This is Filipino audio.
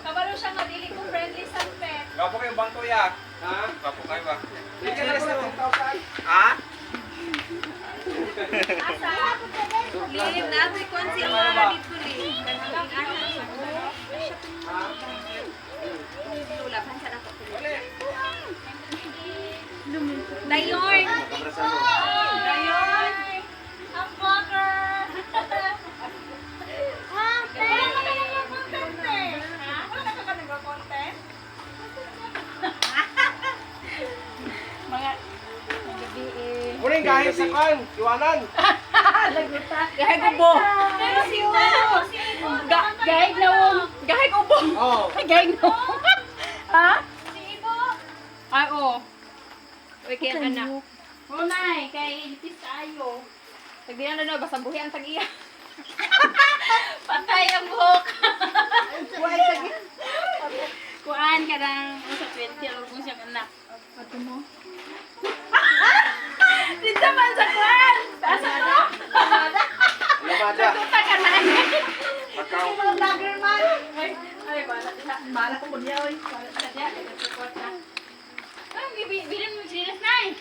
Kabalo siya madili ko friendly sa pet. Gapo kayo bang kuya? Ha? Gapo kayo ba? Bigyan na ko ng 10,000. Ha? Asa? Lim, natin kung siya mga dito rin. Lulaban sa dapat. Dayon! Dayon! Ang butter! Wala ka nag-content eh! Wala ka nag-content? Mga gabi eh. Muling kahit sa kan, iwanan. Gahig ubo! Si Ubo! Gahig na ubo! Gahig ubo! Oo. Gahig na ubo! Ha? Si Ibo! Ay, oo. Uy, kaya anak. Unay, kay itis tayo. Tagdiyan na basta buhi ang tag-iya. Patay ang buhok. Buhay tag-iya. Kuhaan ka ng sa 20 o kung siyang anak. Ato mo? Dito man sa kuhaan! Asa to? Lamada. Tuta ka na. Pagkaw. Mga vlogger man. Ay, bala ko po niya. Bala ko po niya. Support na. Ay, bilin mo sinas na eh.